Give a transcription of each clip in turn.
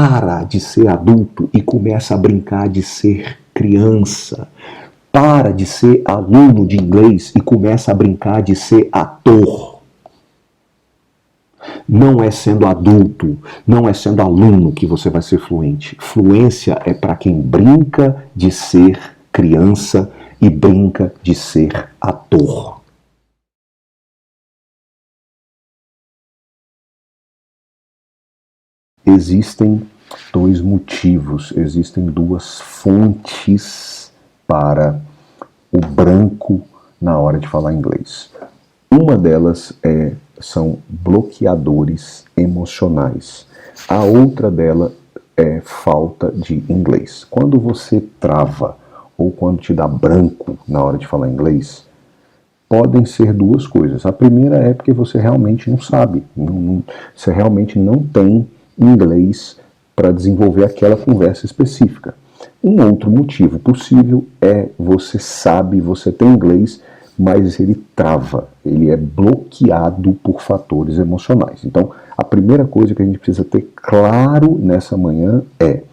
para de ser adulto e começa a brincar de ser criança. Para de ser aluno de inglês e começa a brincar de ser ator. Não é sendo adulto, não é sendo aluno que você vai ser fluente. Fluência é para quem brinca de ser criança e brinca de ser ator. Existem dois motivos, existem duas fontes para o branco na hora de falar inglês. Uma delas são bloqueadores emocionais. A outra dela é falta de inglês. Quando você trava ou quando te dá branco na hora de falar inglês, podem ser duas coisas. A primeira é porque você realmente não sabe, você realmente não tem inglês para desenvolver aquela conversa específica. Um outro motivo possível é você sabe, você tem inglês, mas ele trava, ele é bloqueado por fatores emocionais. Então, a primeira coisa que a gente precisa ter claro nessa manhã é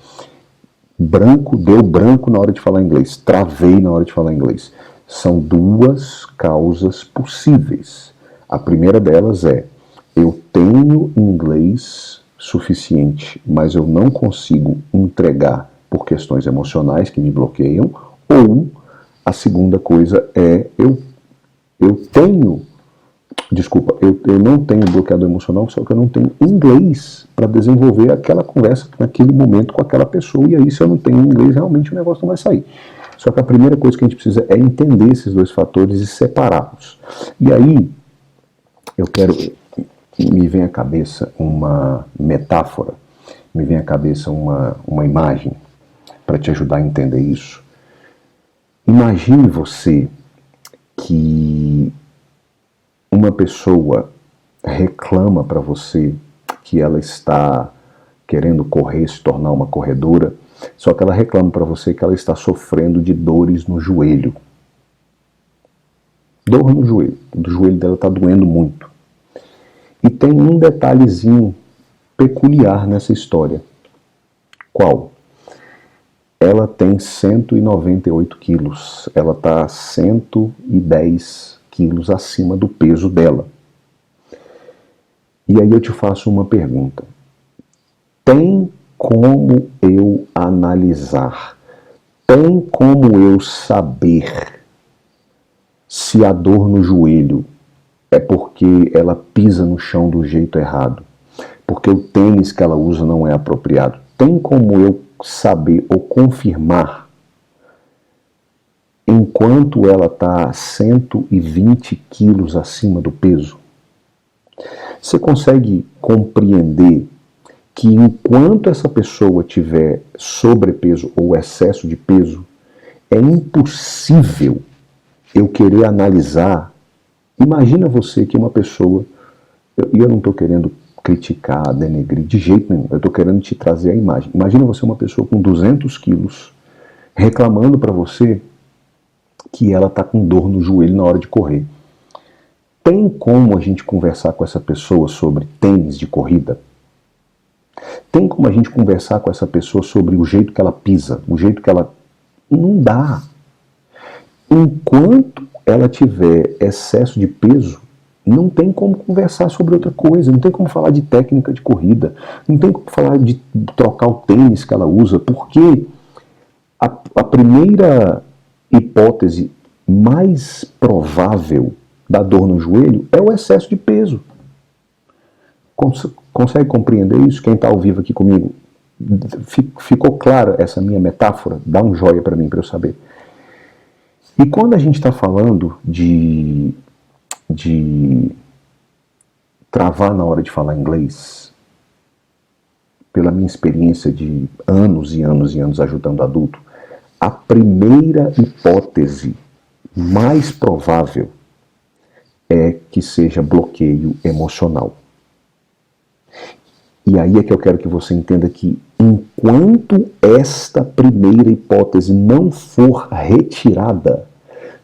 deu branco na hora de falar inglês, travei na hora de falar inglês. São duas causas possíveis. A primeira delas é, eu tenho inglês suficiente, mas eu não consigo entregar por questões emocionais que me bloqueiam, ou a segunda coisa é, eu não tenho bloqueador emocional, só que eu não tenho inglês para desenvolver aquela conversa naquele momento com aquela pessoa, e aí se eu não tenho inglês, realmente o negócio não vai sair. Só que a primeira coisa que a gente precisa é entender esses dois fatores e separá-los. E aí, me vem à cabeça uma metáfora, me vem à cabeça uma imagem para te ajudar a entender isso. Imagine você que uma pessoa reclama para você que ela está querendo correr, se tornar uma corredora, só que ela reclama para você que ela está sofrendo de dores no joelho. Dor no joelho. O joelho dela está doendo muito. E tem um detalhezinho peculiar nessa história. Qual? Ela tem 198 quilos. Ela está 110 quilos acima do peso dela. E aí eu te faço uma pergunta. Tem como eu analisar? Tem como eu saber se a dor no joelho é porque ela pisa no chão do jeito errado? Porque o tênis que ela usa não é apropriado? Tem como eu saber ou confirmar enquanto ela está 120 quilos acima do peso? Você consegue compreender que enquanto essa pessoa tiver sobrepeso ou excesso de peso, é impossível eu querer analisar? Imagina você que uma pessoa, e eu não estou querendo criticar, denegrir, de jeito nenhum, eu estou querendo te trazer a imagem. Imagina você uma pessoa com 200 quilos reclamando para você que ela está com dor no joelho na hora de correr. Tem como a gente conversar com essa pessoa sobre tênis de corrida? Tem como a gente conversar com essa pessoa sobre o jeito que ela pisa, o jeito que ela... Não dá. Enquanto ela tiver excesso de peso, não tem como conversar sobre outra coisa, não tem como falar de técnica de corrida, não tem como falar de trocar o tênis que ela usa, porque a primeira hipótese mais provável da dor no joelho é o excesso de peso. Consegue compreender isso? Quem está ao vivo aqui comigo? Ficou clara essa minha metáfora? Dá um joia para mim, para eu saber. E quando a gente está falando de travar na hora de falar inglês, pela minha experiência de anos e anos e anos ajudando adulto, a primeira hipótese mais provável é que seja bloqueio emocional. E aí é que eu quero que você entenda que enquanto esta primeira hipótese não for retirada,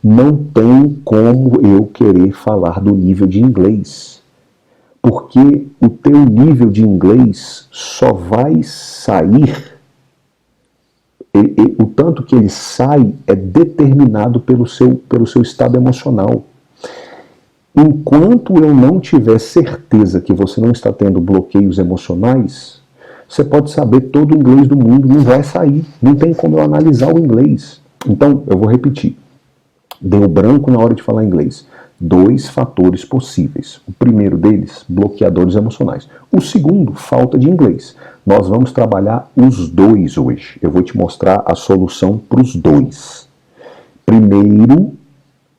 não tem como eu querer falar do nível de inglês. Porque o teu nível de inglês só vai sair, o tanto que ele sai é determinado pelo seu estado emocional. Enquanto eu não tiver certeza que você não está tendo bloqueios emocionais, você pode saber todo o inglês do mundo, não vai sair. Não tem como eu analisar o inglês. Então, eu vou repetir. Deu branco na hora de falar inglês. 2 fatores possíveis. O primeiro deles, bloqueadores emocionais. O segundo, falta de inglês. Nós vamos trabalhar os dois hoje. Eu vou te mostrar a solução para os dois. Primeiro,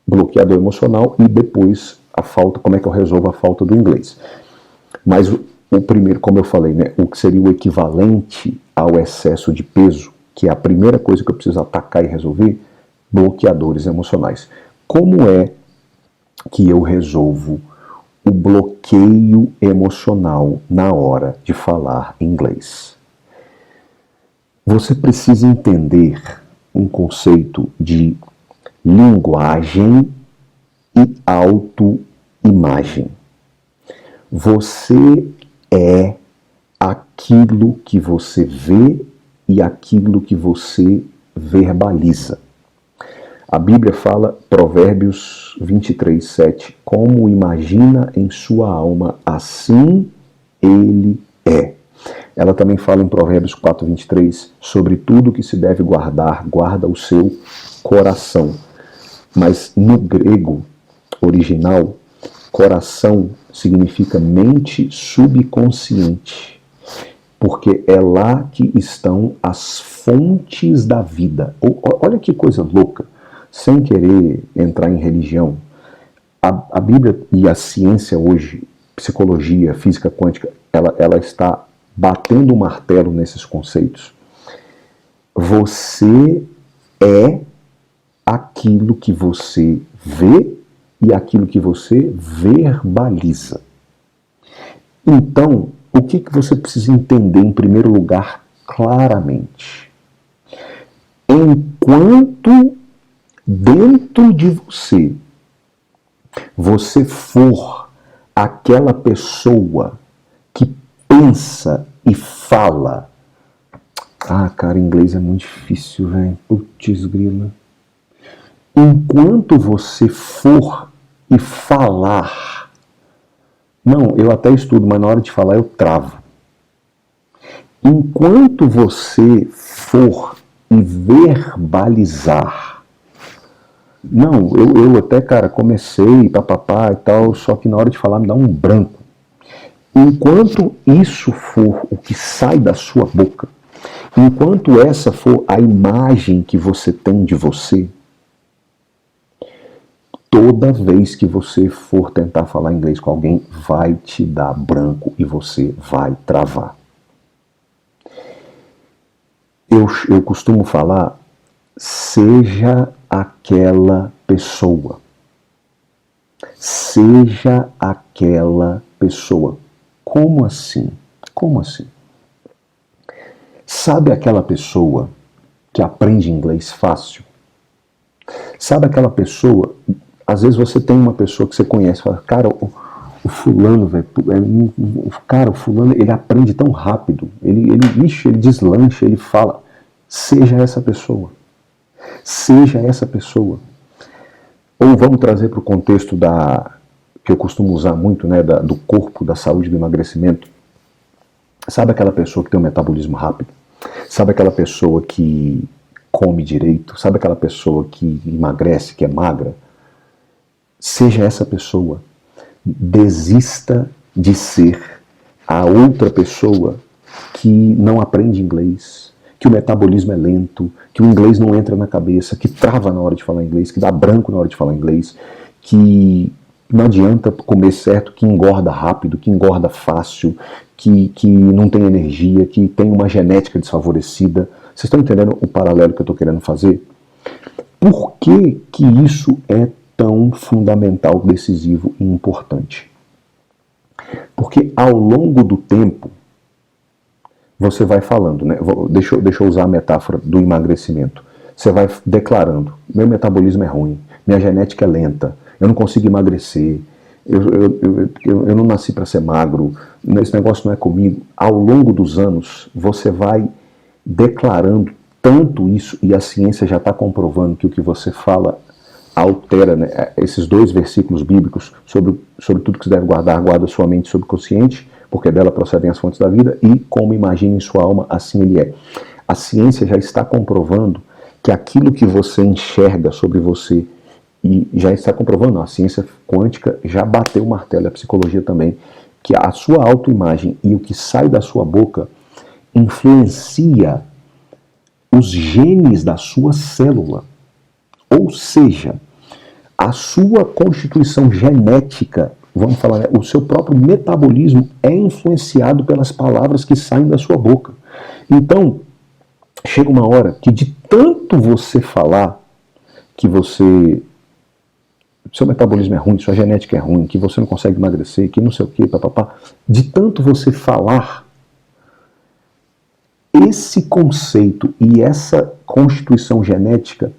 bloqueador emocional e depois a falta, como é que eu resolvo a falta do inglês. Mas o primeiro, como eu falei, né, o que seria o equivalente ao excesso de peso, que é a primeira coisa que eu preciso atacar e resolver, bloqueadores emocionais. Como é que eu resolvo o bloqueio emocional na hora de falar inglês? Você precisa entender um conceito de linguagem e autoimagem. Você é aquilo que você vê e aquilo que você verbaliza. A Bíblia fala, Provérbios 23, 7, como imagina em sua alma, assim ele é. Ela também fala em Provérbios 4, 23, sobre tudo que se deve guardar, guarda o seu coração. Mas no grego original, coração significa mente subconsciente, porque é lá que estão as fontes da vida. Olha que coisa louca. Sem querer entrar em religião, a Bíblia e a ciência hoje, psicologia, física quântica, ela está batendo o martelo nesses conceitos. Você é aquilo que você vê e aquilo que você verbaliza. Então, o que você precisa entender em primeiro lugar claramente? Enquanto dentro de você for aquela pessoa que pensa e fala. Ah, cara, inglês é muito difícil, velho. Putz, grila. Enquanto você for e falar. Não, eu até estudo, mas na hora de falar eu travo. Enquanto você for e verbalizar. Não, eu até, cara, comecei, papapá e tal, só que na hora de falar me dá um branco. Enquanto isso for o que sai da sua boca, enquanto essa for a imagem que você tem de você, toda vez que você for tentar falar inglês com alguém, vai te dar branco e você vai travar. Eu costumo falar, seja aquela pessoa. Seja aquela pessoa. Como assim? Como assim? Sabe aquela pessoa que aprende inglês fácil? Sabe aquela pessoa, às vezes você tem uma pessoa que você conhece, fala, cara, o fulano, velho, cara, o fulano, ele aprende tão rápido, ele deslancha, ele fala. Seja essa pessoa. Seja essa pessoa. Ou vamos trazer para o contexto que eu costumo usar muito, né, do corpo, da saúde, do emagrecimento. Sabe aquela pessoa que tem um metabolismo rápido? Sabe aquela pessoa que come direito? Sabe aquela pessoa que emagrece, que é magra? Seja essa pessoa. Desista de ser a outra pessoa que não aprende inglês, que o metabolismo é lento, que o inglês não entra na cabeça, que trava na hora de falar inglês, que dá branco na hora de falar inglês, que não adianta comer certo, que engorda rápido, que engorda fácil, que não tem energia, que tem uma genética desfavorecida. Vocês estão entendendo o paralelo que eu estou querendo fazer? Por que que isso é tão fundamental, decisivo e importante? Porque ao longo do tempo, você vai falando, né? Deixa eu usar a metáfora do emagrecimento. Você vai declarando, meu metabolismo é ruim, minha genética é lenta, eu não consigo emagrecer, eu não nasci para ser magro, esse negócio não é comigo. Ao longo dos anos, você vai declarando tanto isso, e a ciência já está comprovando que o que você fala altera, né? Esses dois versículos bíblicos sobre tudo que se deve guardar, guarda sua mente subconsciente, porque dela procedem as fontes da vida, e como imagina em sua alma, assim ele é. A ciência já está comprovando que aquilo que você enxerga sobre você, e já está comprovando, a ciência quântica já bateu o martelo, a psicologia também, que a sua autoimagem e o que sai da sua boca influencia os genes da sua célula. Ou seja, a sua constituição genética, vamos falar, o seu próprio metabolismo é influenciado pelas palavras que saem da sua boca. Então, chega uma hora que de tanto você falar que seu metabolismo é ruim, sua genética é ruim, que você não consegue emagrecer, que não sei o que, papapá, de tanto você falar, esse conceito e essa constituição genética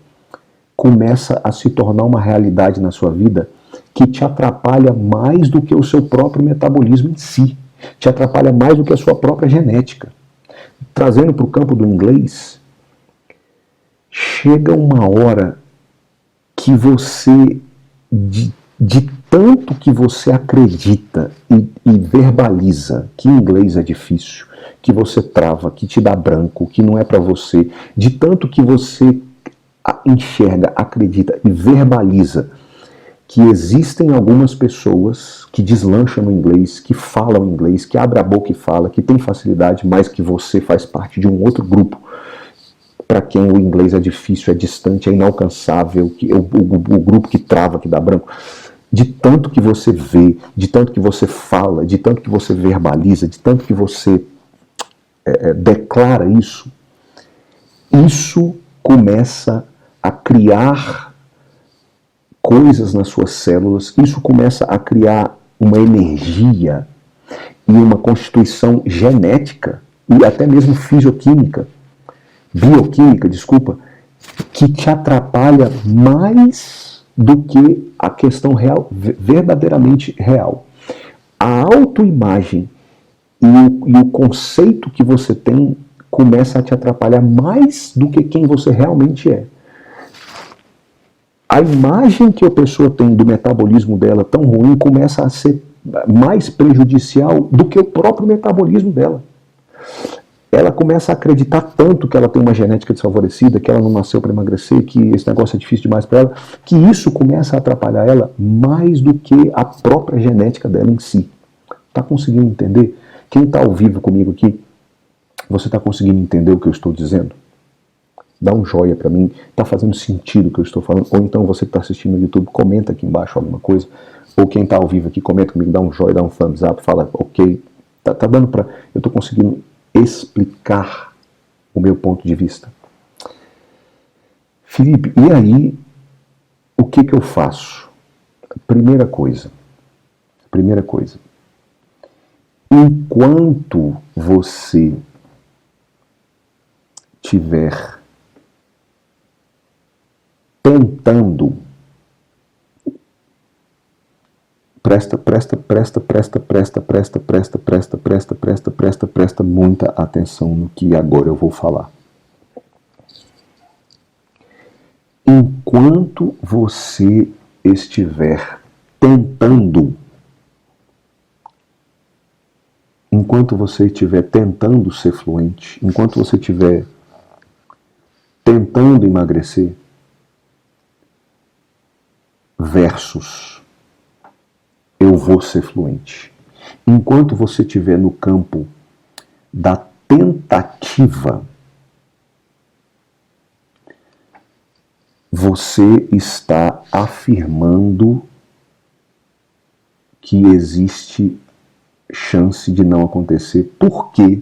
começa a se tornar uma realidade na sua vida que te atrapalha mais do que o seu próprio metabolismo em si, te atrapalha mais do que a sua própria genética. Trazendo para o campo do inglês, chega uma hora que você, de tanto que você acredita e verbaliza que inglês é difícil, que você trava, que te dá branco, que não é para você, de tanto que você enxerga, acredita e verbaliza que existem algumas pessoas que deslancham no inglês, que falam inglês, que abrem a boca e falam, que tem facilidade, mas que você faz parte de um outro grupo para quem o inglês é difícil, é distante, é inalcançável, o grupo que trava, que dá branco. De tanto que você vê, de tanto que você fala, de tanto que você verbaliza, de tanto que você declara isso começa a criar coisas nas suas células, isso começa a criar uma energia e uma constituição genética e até mesmo bioquímica, desculpa, que te atrapalha mais do que a questão real, verdadeiramente real. A autoimagem e o conceito que você tem começa a te atrapalhar mais do que quem você realmente é. A imagem que a pessoa tem do metabolismo dela tão ruim começa a ser mais prejudicial do que o próprio metabolismo dela. Ela começa a acreditar tanto que ela tem uma genética desfavorecida, que ela não nasceu para emagrecer, que esse negócio é difícil demais para ela, que isso começa a atrapalhar ela mais do que a própria genética dela em si. Está conseguindo entender? Quem está ao vivo comigo aqui, você está conseguindo entender o que eu estou dizendo? Dá um joia para mim, está fazendo sentido o que eu estou falando, ou então você que está assistindo no YouTube, comenta aqui embaixo alguma coisa, ou quem está ao vivo aqui, comenta comigo, dá um joia, dá um thumbs up, fala ok, tá dando para, eu estou conseguindo explicar o meu ponto de vista. Felipe, e aí, o que eu faço? Primeira coisa, enquanto você tiver tentando, presta muita atenção no que agora eu vou falar. Enquanto você estiver tentando, ser fluente, enquanto você estiver tentando emagrecer, versus eu vou ser fluente. Enquanto você estiver no campo da tentativa, você está afirmando que existe chance de não acontecer porque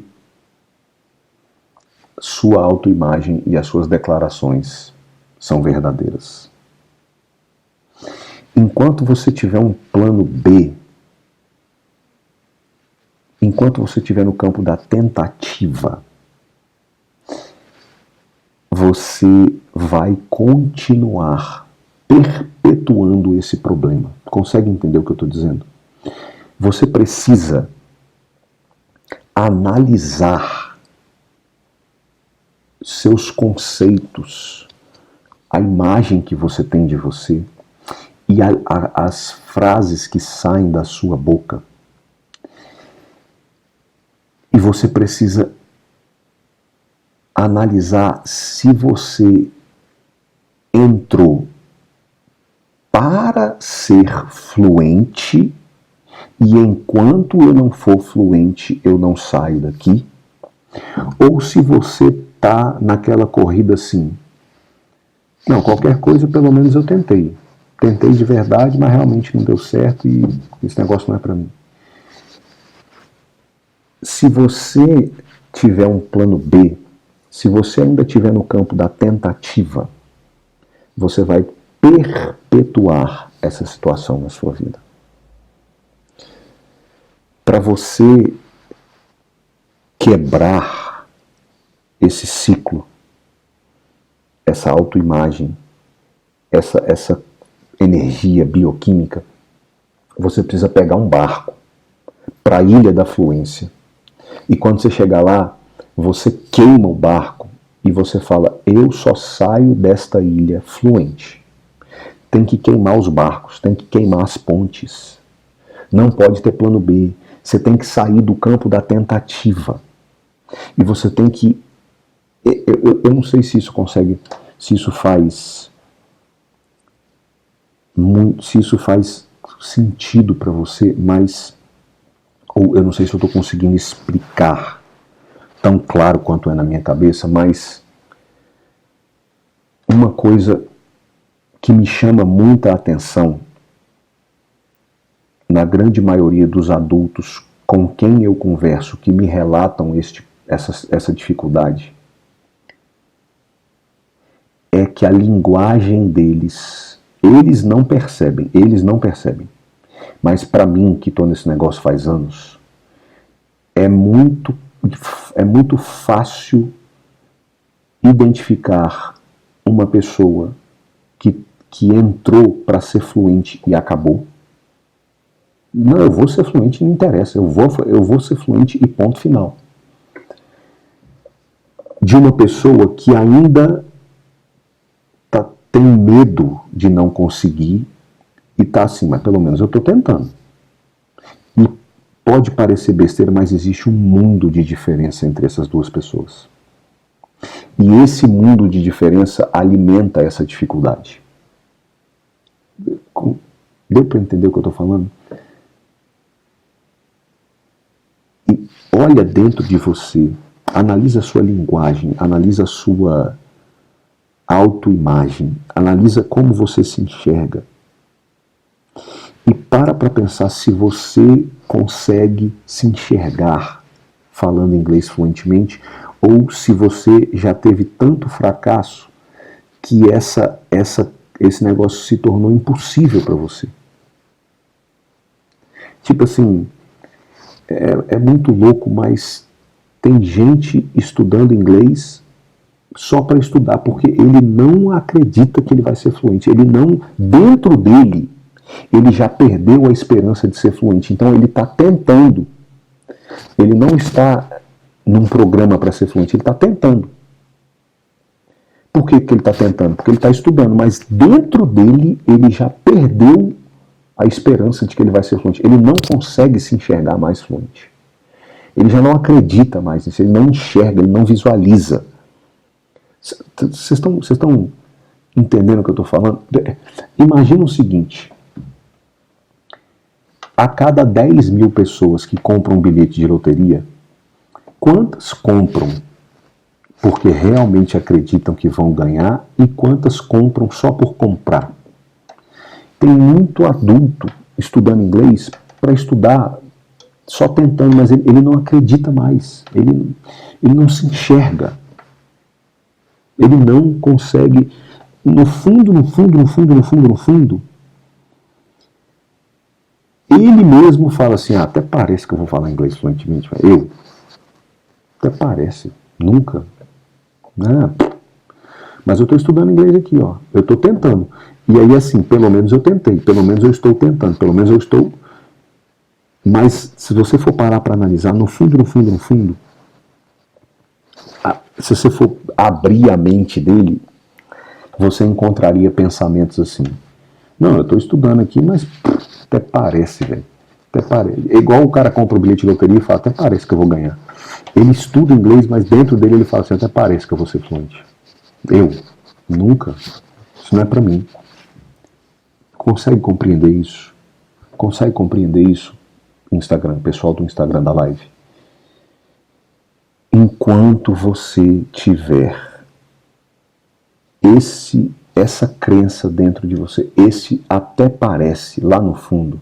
sua autoimagem e as suas declarações são verdadeiras. Enquanto você tiver um plano B, enquanto você estiver no campo da tentativa, você vai continuar perpetuando esse problema. Consegue entender o que eu estou dizendo? Você precisa analisar seus conceitos, a imagem que você tem de você e as frases que saem da sua boca. E você precisa analisar se você entrou para ser fluente e enquanto eu não for fluente eu não saio daqui, ou se você está naquela corrida assim, não, qualquer coisa pelo menos eu tentei de verdade, mas realmente não deu certo e esse negócio não é para mim. Se você tiver um plano B, se você ainda estiver no campo da tentativa, você vai perpetuar essa situação na sua vida. Para você quebrar esse ciclo, essa autoimagem, essa energia bioquímica, você precisa pegar um barco para a ilha da fluência. E quando você chegar lá, você queima o barco e você fala, eu só saio desta ilha fluente. Tem que queimar os barcos, tem que queimar as pontes. Não pode ter plano B. Você tem que sair do campo da tentativa. E você tem que... Eu não sei se isso consegue, se isso faz sentido para você, mas... ou eu não sei se eu estou conseguindo explicar tão claro quanto é na minha cabeça, mas uma coisa que me chama muita atenção na grande maioria dos adultos com quem eu converso, que me relatam essa dificuldade, é que a linguagem deles, eles não percebem, mas para mim, que estou nesse negócio faz anos, é muito fácil identificar uma pessoa que entrou para ser fluente e acabou. Não, eu vou ser fluente, não interessa, eu vou ser fluente e ponto final. De uma pessoa que ainda tem medo de não conseguir e está assim, mas pelo menos eu estou tentando. E pode parecer besteira, mas existe um mundo de diferença entre essas duas pessoas. E esse mundo de diferença alimenta essa dificuldade. Deu para entender o que eu estou falando? E olha dentro de você, analisa a sua linguagem, analisa a sua autoimagem, analisa como você se enxerga. E para pensar se você consegue se enxergar falando inglês fluentemente, ou se você já teve tanto fracasso que esse negócio se tornou impossível para você. Tipo assim, é muito louco, mas tem gente estudando inglês só para estudar, porque ele não acredita que ele vai ser fluente. Ele não, dentro dele, ele já perdeu a esperança de ser fluente. Então ele está tentando. Ele não está num programa para ser fluente, ele está tentando. Por que ele está tentando? Porque ele está estudando, mas dentro dele ele já perdeu a esperança de que ele vai ser fluente. Ele não consegue se enxergar mais fluente. Ele já não acredita mais nisso, ele não enxerga, ele não visualiza. Vocês estão entendendo o que eu estou falando? Imagina o seguinte: a cada 10 mil pessoas que compram um bilhete de loteria, quantas compram porque realmente acreditam que vão ganhar e quantas compram só por comprar? Tem muito adulto estudando inglês para estudar só tentando, mas ele não acredita mais, ele não se enxerga. Ele não consegue, no fundo, ele mesmo fala assim, até parece que eu vou falar inglês fluentemente. Até parece, nunca. Mas eu estou estudando inglês aqui, ó. Eu estou tentando. E aí, assim, pelo menos eu tentei, pelo menos eu estou tentando, pelo menos eu estou. Mas se você for parar para analisar, no fundo, se você for abrir a mente dele, você encontraria pensamentos assim. Não, eu estou estudando aqui, mas até parece, velho. Até parece. É igual o cara compra o bilhete de loteria e fala, até parece que eu vou ganhar. Ele estuda inglês, mas dentro dele ele fala assim, até parece que eu vou ser fluente. Eu? Nunca. Isso não é para mim. Consegue compreender isso? Consegue compreender isso? Instagram, pessoal do Instagram da live. Enquanto você tiver essa crença dentro de você, esse até parece lá no fundo,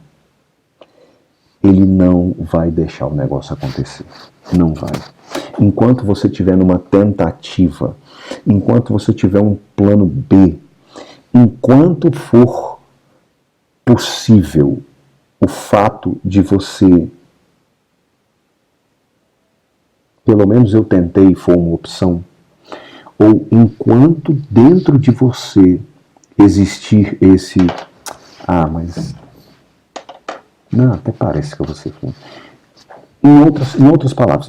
ele não vai deixar o negócio acontecer. Não vai. Enquanto você estiver numa tentativa, enquanto você tiver um plano B, enquanto for possível o fato de você, pelo menos eu tentei, for uma opção, ou enquanto dentro de você existir esse, mas não, até parece que eu vou ser fluente. Em outras palavras,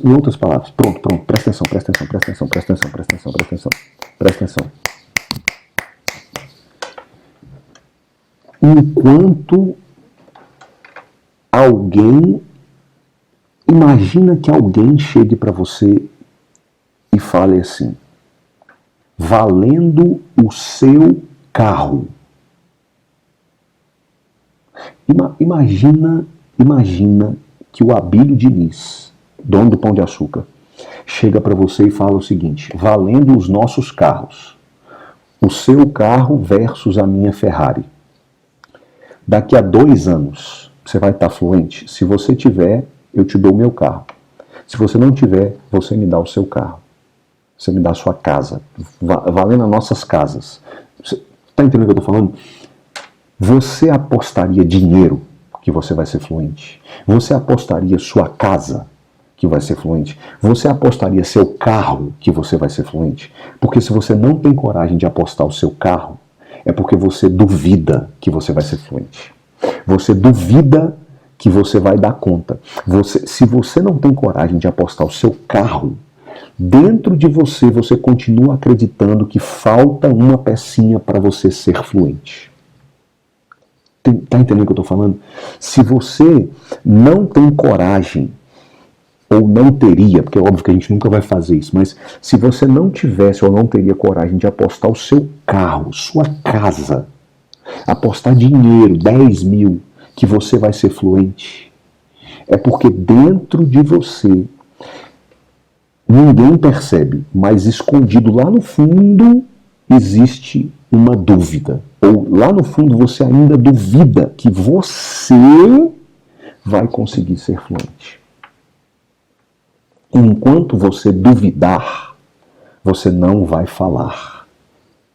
pronto, presta atenção. Enquanto imagina que alguém chegue para você e fale assim, valendo o seu carro. Imagina que o Abílio Diniz, dono do Pão de Açúcar, chega para você e fala o seguinte, valendo os nossos carros, o seu carro versus a minha Ferrari. Daqui a 2 anos, você vai estar fluente? Se você tiver, eu te dou o meu carro. Se você não tiver, você me dá o seu carro. Você me dá a sua casa. Valendo as nossas casas. Está entendendo o que eu estou falando? Você apostaria dinheiro que você vai ser fluente? Você apostaria sua casa que vai ser fluente? Você apostaria seu carro que você vai ser fluente? Porque se você não tem coragem de apostar o seu carro, é porque você duvida que você vai ser fluente. Você duvida que você vai dar conta. Se você não tem coragem de apostar o seu carro, dentro de você, você continua acreditando que falta uma pecinha para você ser fluente. Tá entendendo o que eu estou falando? Se você não tem coragem, ou não teria, porque é óbvio que a gente nunca vai fazer isso, mas se você não tivesse ou não teria coragem de apostar o seu carro, sua casa, apostar dinheiro, 10 mil, que você vai ser fluente, é porque dentro de você, ninguém percebe, mas escondido lá no fundo, existe uma dúvida. Ou lá no fundo você ainda duvida que você vai conseguir ser fluente. Enquanto você duvidar, você não vai falar.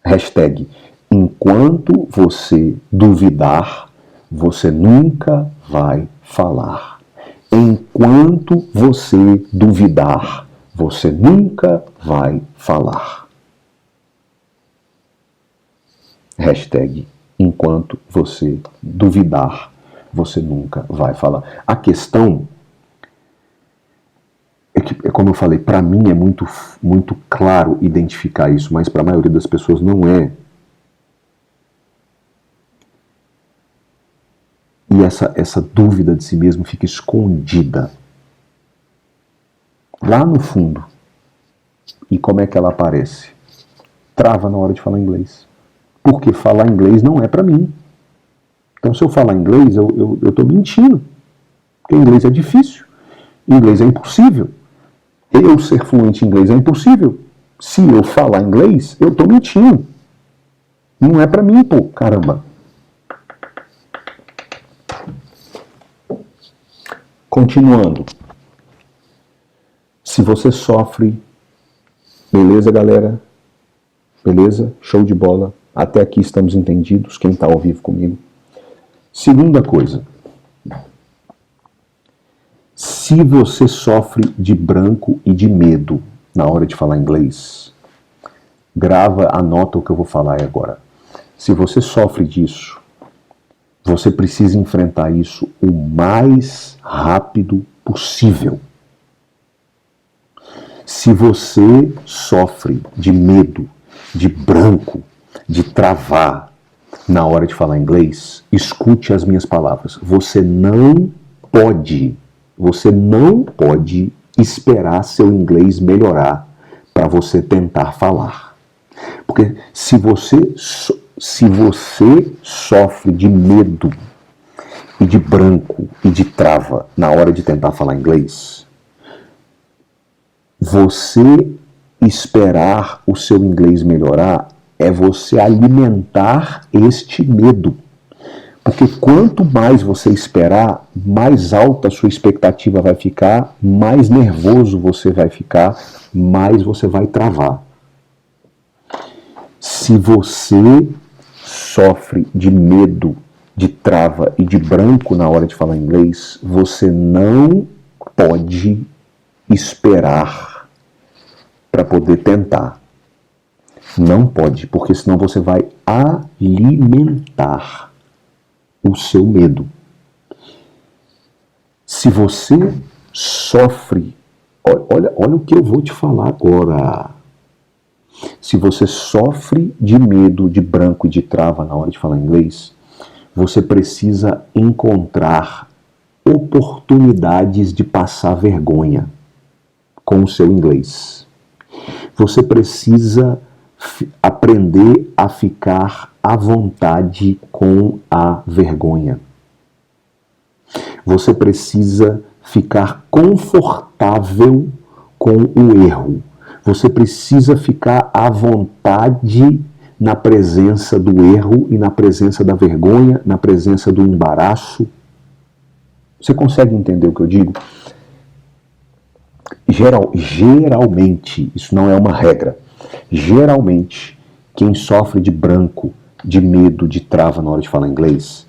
Hashtag, enquanto você duvidar, você nunca vai falar. Enquanto você duvidar, você nunca vai falar. Hashtag, enquanto você duvidar, você nunca vai falar. A questão é que, como eu falei, para mim é muito claro identificar isso, mas para a maioria das pessoas não é. E essa dúvida de si mesmo fica escondida lá no fundo. E como é que ela aparece? Trava na hora de falar inglês. Porque falar inglês não é para mim. Então, se eu falar inglês, eu estou mentindo. Porque inglês é difícil. Inglês é impossível. Eu ser fluente em inglês é impossível. Se eu falar inglês, eu estou mentindo. Não é para mim, pô, caramba. Continuando. Se você sofre, beleza, galera? Beleza? Show de bola. Até aqui estamos entendidos, quem está ao vivo comigo. Segunda coisa. Se você sofre de branco e de medo na hora de falar inglês, grava, anota o que eu vou falar agora. Se você sofre disso, você precisa enfrentar isso o mais rápido possível. Se você sofre de medo, de branco, de travar na hora de falar inglês, escute as minhas palavras. Você não pode esperar seu inglês melhorar para você tentar falar. Porque se você sofre de medo e de branco e de trava na hora de tentar falar inglês, você esperar o seu inglês melhorar é você alimentar este medo. Porque quanto mais você esperar, mais alta a sua expectativa vai ficar, mais nervoso você vai ficar, mais você vai travar. Se você sofre de medo, de trava e de branco na hora de falar inglês, você não pode esperar para poder tentar. Não pode, porque senão você vai alimentar o seu medo. Se você sofre, olha o que eu vou te falar agora. Se você sofre de medo, de branco e de trava na hora de falar inglês, você precisa encontrar oportunidades de passar vergonha com o seu inglês. Você precisa aprender a ficar à vontade com a vergonha. Você precisa ficar confortável com o erro. Você precisa ficar à vontade na presença do erro e na presença da vergonha, na presença do embaraço. Você consegue entender o que eu digo? Geralmente, isso não é uma regra, geralmente, quem sofre de branco, de medo, de trava na hora de falar inglês,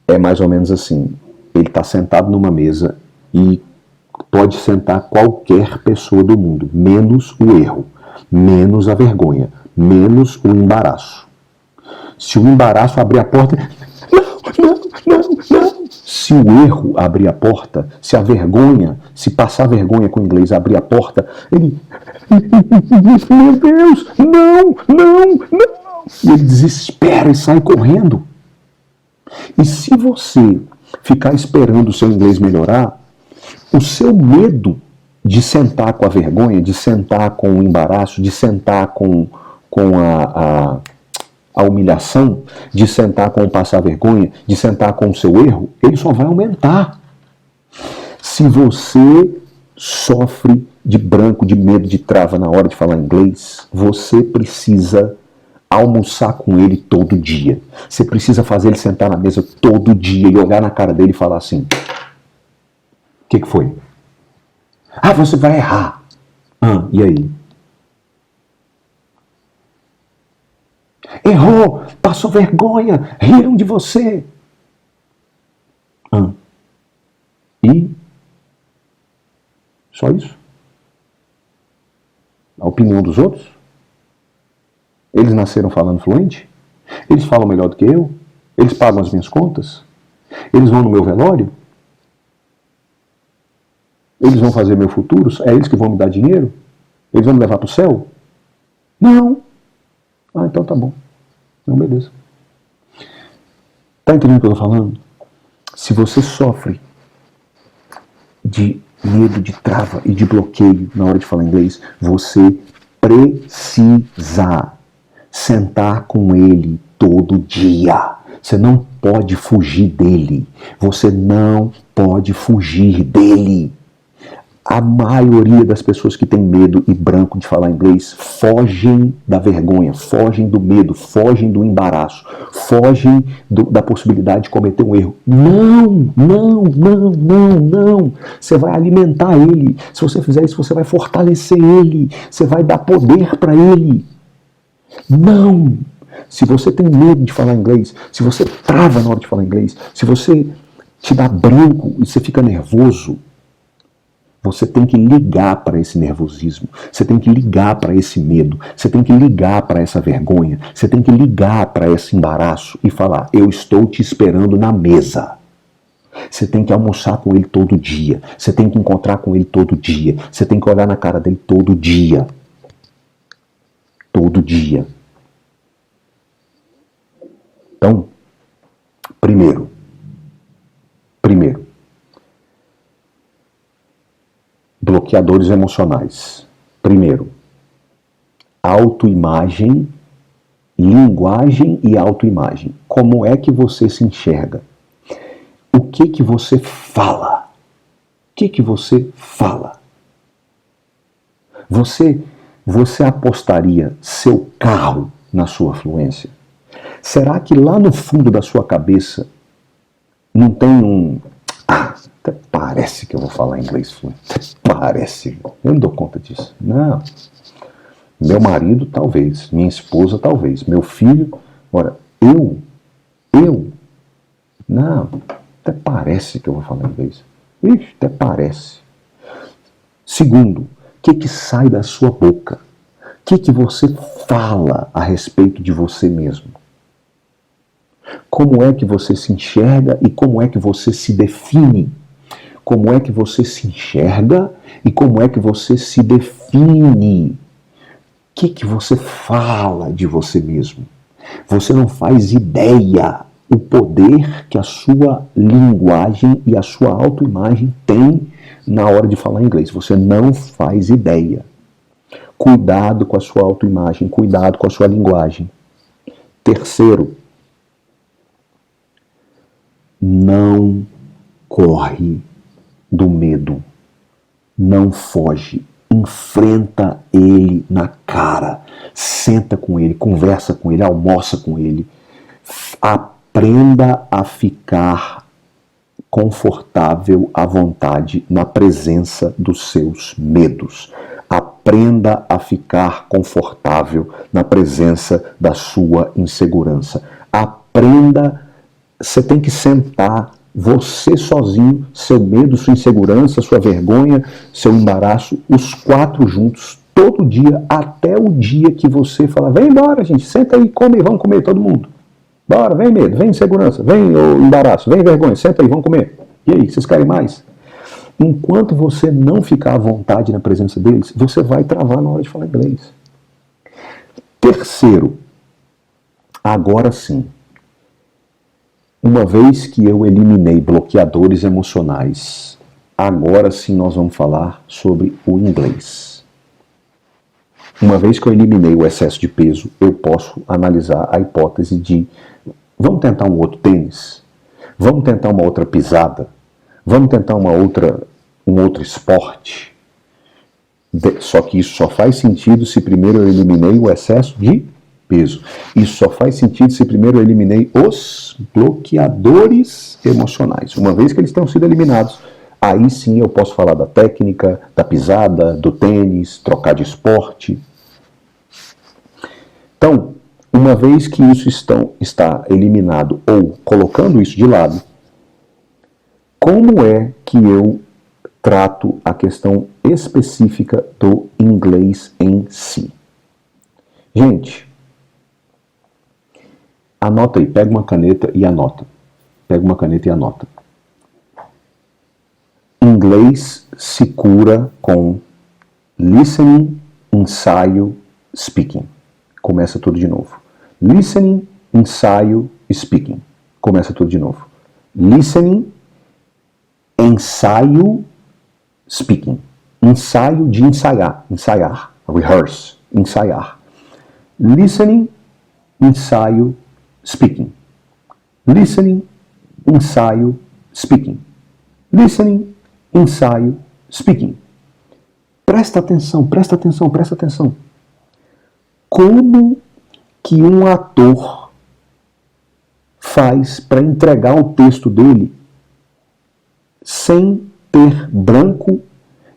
é mais ou menos assim. Ele está sentado numa mesa e pode sentar qualquer pessoa do mundo, menos o erro, menos a vergonha, menos o embaraço. Se o embaraço abrir a porta, não. Se o erro abrir a porta, se a vergonha, se passar vergonha com o inglês abrir a porta, ele, meu Deus, não. E ele desespera e sai correndo. E se você ficar esperando o seu inglês melhorar, o seu medo de sentar com a vergonha, de sentar com o embaraço, de sentar com a humilhação, de sentar com o passar vergonha, de sentar com o seu erro, ele só vai aumentar. Se você sofre de branco, de medo, de trava na hora de falar inglês, você precisa almoçar com ele todo dia. Você precisa fazer ele sentar na mesa todo dia e olhar na cara dele e falar assim: o que foi? Ah, você vai errar. E aí? Errou, passou vergonha, riram de você. E? Só isso? A opinião dos outros? Eles nasceram falando fluente? Eles falam melhor do que eu? Eles pagam as minhas contas? Eles vão no meu velório? Eles vão fazer meu futuro? É eles que vão me dar dinheiro? Eles vão me levar para o céu? Não. Então tá bom. Não, beleza. Tá entendendo o que eu tô falando? Se você sofre de medo, de trava e de bloqueio na hora de falar inglês, você precisa sentar com ele todo dia. Você não pode fugir dele. Você não pode fugir dele. A maioria das pessoas que tem medo e branco de falar inglês fogem da vergonha, fogem do medo, fogem do embaraço, fogem da possibilidade de cometer um erro. Não. Você vai alimentar ele. Se você fizer isso, você vai fortalecer ele. Você vai dar poder para ele. Não! Se você tem medo de falar inglês, se você trava na hora de falar inglês, se você te dá branco e você fica nervoso, Você tem que ligar para esse nervosismo, você tem que ligar para esse medo, você tem que ligar para essa vergonha, você tem que ligar para esse embaraço e falar: eu estou te esperando na mesa. Você tem que almoçar com ele todo dia, você tem que encontrar com ele todo dia, você tem que olhar na cara dele todo dia. Todo dia. Então, primeiro, bloqueadores emocionais. Primeiro, autoimagem, linguagem e autoimagem. Como é que você se enxerga? O que você fala? O que você fala? Você apostaria seu carro na sua fluência? Será que lá no fundo da sua cabeça não tem um... até parece que eu vou falar inglês fluente. Parece. Eu não dou conta disso. Não. Meu marido, talvez. Minha esposa, talvez. Meu filho... Ora, eu... Não. Até parece que eu vou falar inglês. Ixi, até parece. Segundo, o que sai da sua boca? O que você fala a respeito de você mesmo? Como é que você se enxerga e como é que você se define? Como é que você se enxerga e como é que você se define? O que você fala de você mesmo? Você não faz ideia o poder que a sua linguagem e a sua autoimagem tem na hora de falar inglês. Você não faz ideia. Cuidado com a sua autoimagem, cuidado com a sua linguagem. Terceiro, não corre do medo. Não foge. Enfrenta ele na cara. Senta com ele, conversa com ele, almoça com ele. Aprenda a ficar confortável à vontade na presença dos seus medos. Aprenda a ficar confortável na presença da sua insegurança. Aprenda, você tem que sentar, você sozinho, seu medo, sua insegurança, sua vergonha, seu embaraço, os quatro juntos, todo dia, até o dia que você fala: vem embora, gente, senta aí, come, vamos comer todo mundo. Bora, vem medo, vem insegurança, vem embaraço, vem vergonha, senta aí, vamos comer. E aí, vocês querem mais? Enquanto você não ficar à vontade na presença deles, você vai travar na hora de falar inglês. Terceiro, agora sim, uma vez que eu eliminei bloqueadores emocionais, agora sim nós vamos falar sobre o inglês. Uma vez que eu eliminei o excesso de peso, eu posso analisar a hipótese de: vamos tentar um outro tênis? Vamos tentar uma outra pisada? Vamos tentar um outro esporte? Só que isso só faz sentido se primeiro eu eliminei o excesso de peso. Isso só faz sentido se primeiro eu eliminei os bloqueadores emocionais. Uma vez que eles tenham sido eliminados, aí sim eu posso falar da técnica, da pisada, do tênis, trocar de esporte. Então, uma vez que isso está eliminado, ou colocando isso de lado, como é que eu trato a questão específica do inglês em si? Gente, anota aí, pega uma caneta e anota. Pega uma caneta e anota. Inglês se cura com listening, ensaio, speaking. Começa tudo de novo. Listening, ensaio, speaking. Começa tudo de novo. Listening, ensaio, speaking. Ensaio de ensaiar. Ensaiar. Rehearse. Ensaiar. Listening, ensaio, speaking. Listening, ensaio, speaking. Listening, ensaio, speaking. Presta atenção, presta atenção, presta atenção. Como que um ator faz para entregar o texto dele sem ter branco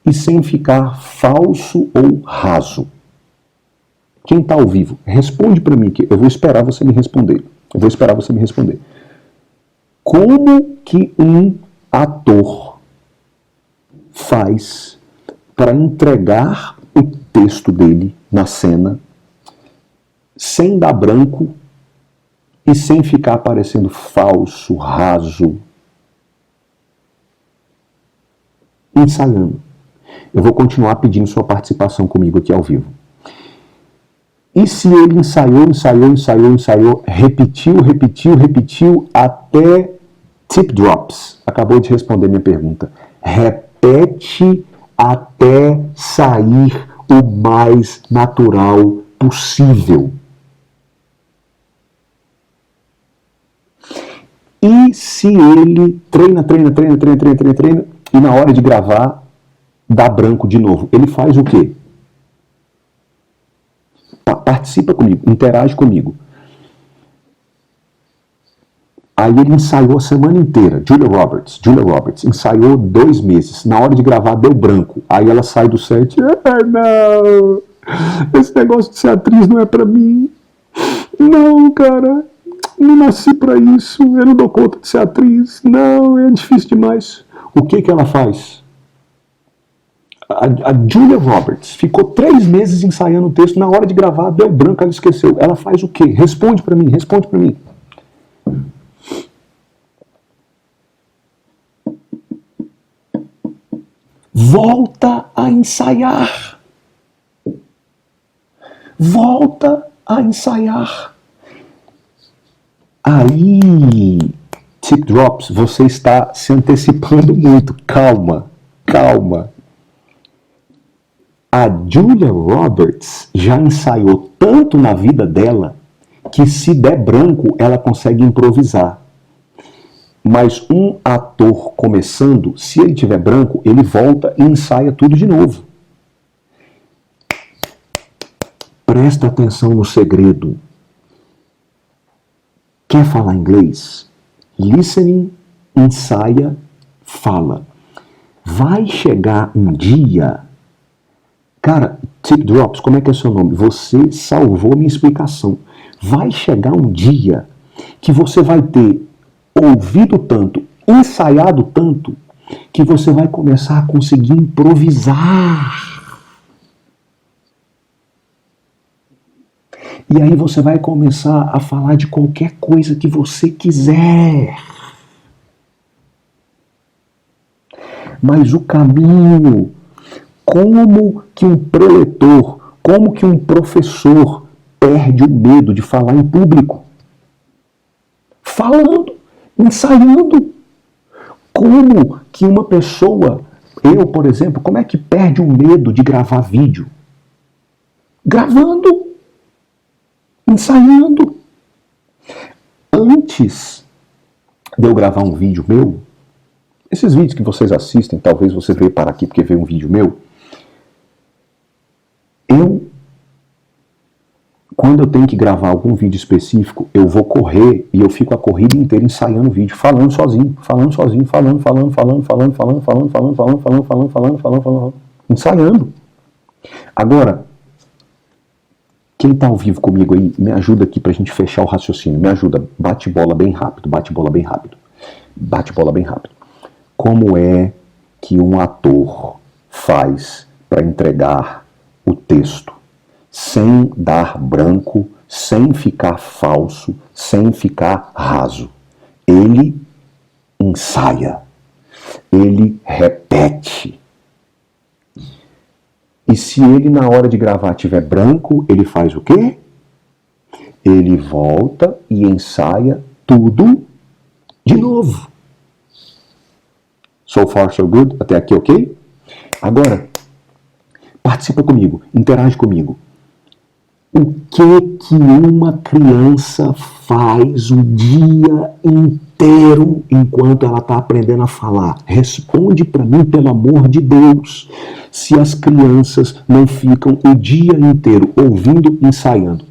e sem ficar falso ou raso? Quem está ao vivo, responde para mim, que eu vou esperar você me responder. Eu vou esperar você me responder. Como que um ator faz para entregar o texto dele na cena, sem dar branco e sem ficar parecendo falso, raso, ensaiando. Eu vou continuar pedindo sua participação comigo aqui ao vivo. E se ele ensaiou, repetiu, até tip drops? Acabou de responder minha pergunta. Repete até sair o mais natural possível. E se ele treina, e na hora de gravar, dá branco de novo, ele faz o quê? Participa comigo, interage comigo. Aí ele ensaiou a semana inteira. Julia Roberts, ensaiou 2 meses. Na hora de gravar, deu branco. Aí ela sai do set. Não, esse negócio de ser atriz não é pra mim. Não, cara, não nasci pra isso. Eu não dou conta de ser atriz. Não, é difícil demais. O que ela faz? A Julia Roberts ficou 3 meses ensaiando o texto, na hora de gravar, deu branco, ela esqueceu. Ela faz o quê? Responde pra mim. Volta a ensaiar. Aí, tip drops, você está se antecipando muito. Calma. A Julia Roberts já ensaiou tanto na vida dela que se der branco, ela consegue improvisar. Mas um ator começando, se ele tiver branco, ele volta e ensaia tudo de novo. Presta atenção no segredo. Quer falar inglês? Listening, ensaia, fala. Vai chegar um dia... Cara, tip drops, como é que é seu nome? Você salvou minha explicação. Vai chegar um dia que você vai ter ouvido tanto, ensaiado tanto, que você vai começar a conseguir improvisar. E aí você vai começar a falar de qualquer coisa que você quiser. Mas o caminho, como que um preletor, como que um professor perde o medo de falar em público? Falando, ensaiando. Como que uma pessoa, eu, por exemplo, como é que perde o medo de gravar vídeo? Gravando, ensaiando. Antes de eu gravar um vídeo meu, esses vídeos que vocês assistem, talvez você veio parar aqui porque veio um vídeo meu, quando eu tenho que gravar algum vídeo específico, eu vou correr e eu fico a corrida inteira ensaiando o vídeo, falando sozinho, ensaiando. Agora, quem está ao vivo comigo aí, me ajuda aqui pra gente fechar o raciocínio, me ajuda, bate bola bem rápido. Como é que um ator faz para entregar o texto sem dar branco, sem ficar falso, sem ficar raso? Ele ensaia, ele repete. E se ele na hora de gravar tiver branco, ele faz o quê? Ele volta e ensaia tudo de novo. So far, so good? Até aqui, ok? Agora, participa comigo, interage comigo. O que uma criança faz o dia inteiro enquanto ela está aprendendo a falar? Responde para mim, pelo amor de Deus. Se as crianças não ficam o dia inteiro ouvindo, ensaiando,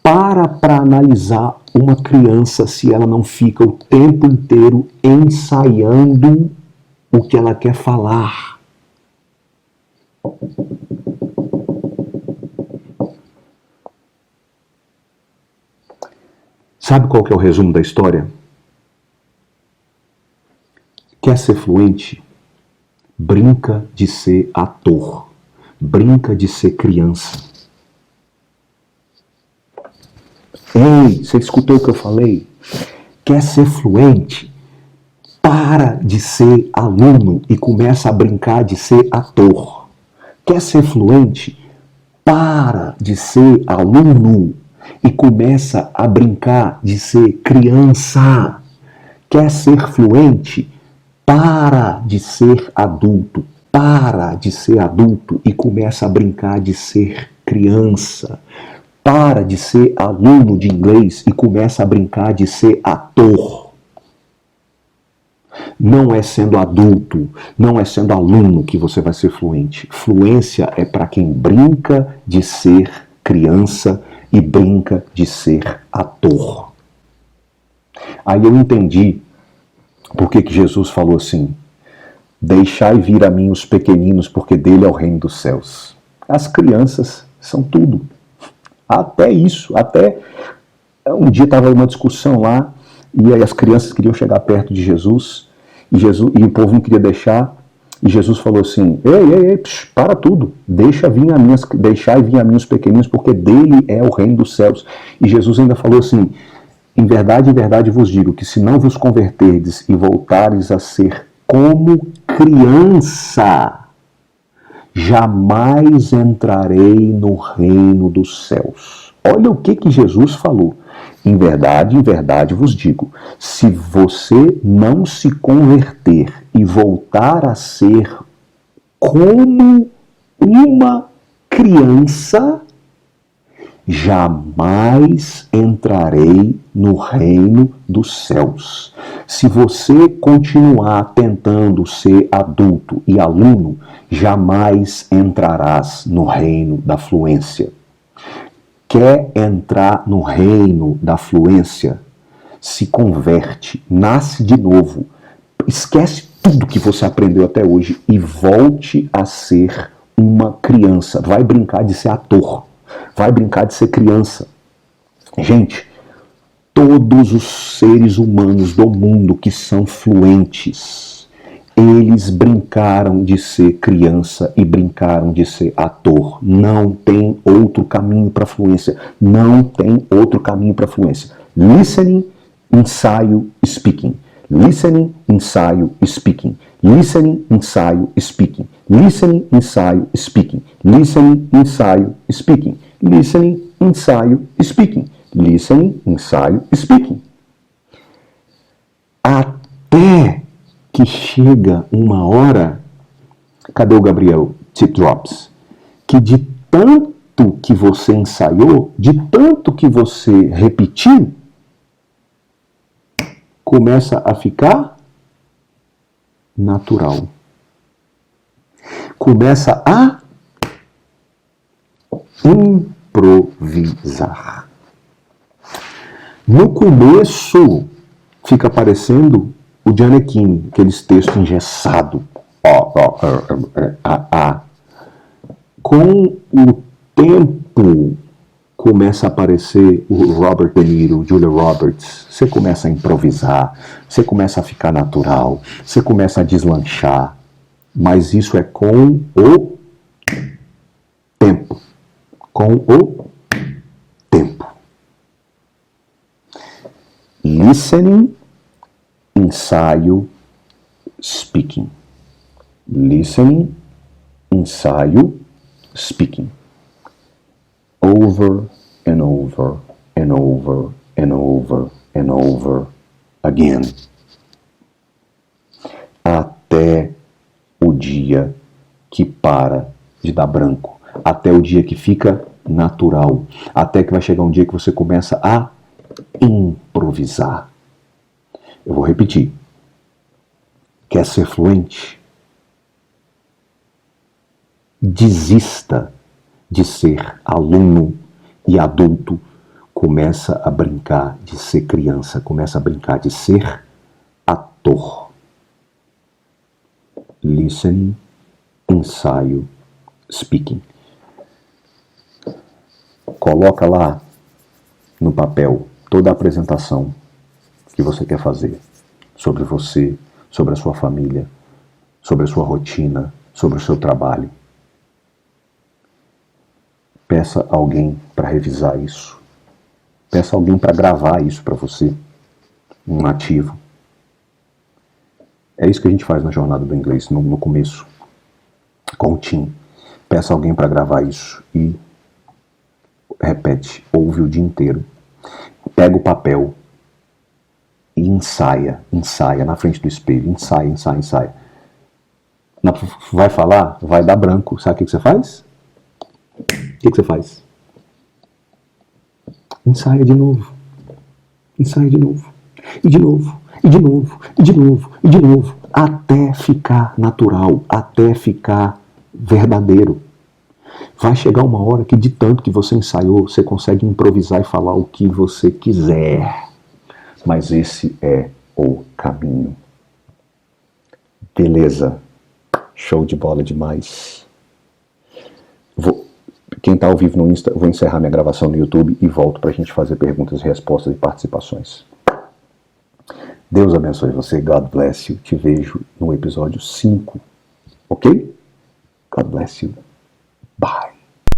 para analisar uma criança se ela não fica o tempo inteiro ensaiando o que ela quer falar. Sabe qual que é o resumo da história? Quer ser fluente? brinca de ser ator, brinca de ser criança. Ei, você escutou o que eu falei? Quer ser fluente? Para de ser aluno e começa a brincar de ser ator. Quer ser fluente? Para de ser aluno e começa a brincar de ser criança. Quer ser fluente? Para de ser adulto. Para de ser adulto e começa a brincar de ser criança. Para de ser aluno de inglês e começa a brincar de ser ator. Não é sendo adulto, não é sendo aluno que você vai ser fluente. Fluência é para quem brinca de ser criança e brinca de ser ator. Aí eu entendi por que Jesus falou assim: deixai vir a mim os pequeninos, porque dele é o reino dos céus. As crianças são tudo. Até isso, até um dia estava uma discussão lá, e aí as crianças queriam chegar perto de Jesus, e o povo não queria deixar, e Jesus falou assim: ei, para tudo, deixai vir a mim os pequeninos, porque dele é o reino dos céus. E Jesus ainda falou assim: em verdade vos digo, que se não vos converterdes e voltares a ser como criança, jamais entrarei no reino dos céus. Olha o que Jesus falou. Em verdade vos digo, se você não se converter e voltar a ser como uma criança, jamais entrarei no reino dos céus. Se você continuar tentando ser adulto e aluno, jamais entrarás no reino da fluência. Quer entrar no reino da fluência? Se converte, nasce de novo, esquece tudo que você aprendeu até hoje e volte a ser uma criança. Vai brincar de ser ator, vai brincar de ser criança. Gente, todos os seres humanos do mundo que são fluentes, eles brincaram de ser criança e brincaram de ser ator. Não tem outro caminho para fluência. Não tem outro caminho para fluência. Listening, ensaio, speaking. Listening, ensaio, speaking. Listening, ensaio, speaking. Listening, ensaio, speaking. Listening, ensaio, speaking. Listening, ensaio, speaking. Listening, ensaio, speaking. Até que chega uma hora, cadê o Gabriel? Tip drops. Que de tanto que você ensaiou, de tanto que você repetiu, começa a ficar natural. Começa a improvisar. No começo, fica parecendo o Gianecchini, aqueles textos engessados. Com o tempo, começa a aparecer o Robert De Niro, Julia Roberts. Você começa a improvisar, você começa a ficar natural, você começa a deslanchar. Mas isso é com o tempo. Com o tempo. Listening, ensaio, speaking. Listening, ensaio, speaking. Over and over and over and over and over again. Até o dia que para de dar branco. Até o dia que fica natural. Até que vai chegar um dia que você começa a improvisar. Eu vou repetir. Quer ser fluente? Desista de ser aluno e adulto. Começa a brincar de ser criança. Começa a brincar de ser ator. Listening, ensaio, speaking. Coloca lá no papel toda a apresentação que você quer fazer sobre você, sobre a sua família, sobre a sua rotina, sobre o seu trabalho. Peça alguém para revisar isso. Peça alguém para gravar isso para você, um nativo. É isso que a gente faz na jornada do inglês, no começo, com o Tim. Peça alguém para gravar isso e repete, ouve o dia inteiro. Pega o papel e ensaia na frente do espelho. Ensaia. Vai falar, vai dar branco. Sabe o que você faz? O que você faz? Ensaia de novo. Ensaia de novo. E de novo. E de novo. E de novo. E de novo. Até ficar natural. Até ficar verdadeiro. Vai chegar uma hora que de tanto que você ensaiou, você consegue improvisar e falar o que você quiser. Mas esse é o caminho. Beleza. Show de bola demais. Quem está ao vivo no Insta, eu vou encerrar minha gravação no YouTube e volto para a gente fazer perguntas, respostas e participações. Deus abençoe você. God bless you. Te vejo no episódio 5. Ok? God bless you. Bye.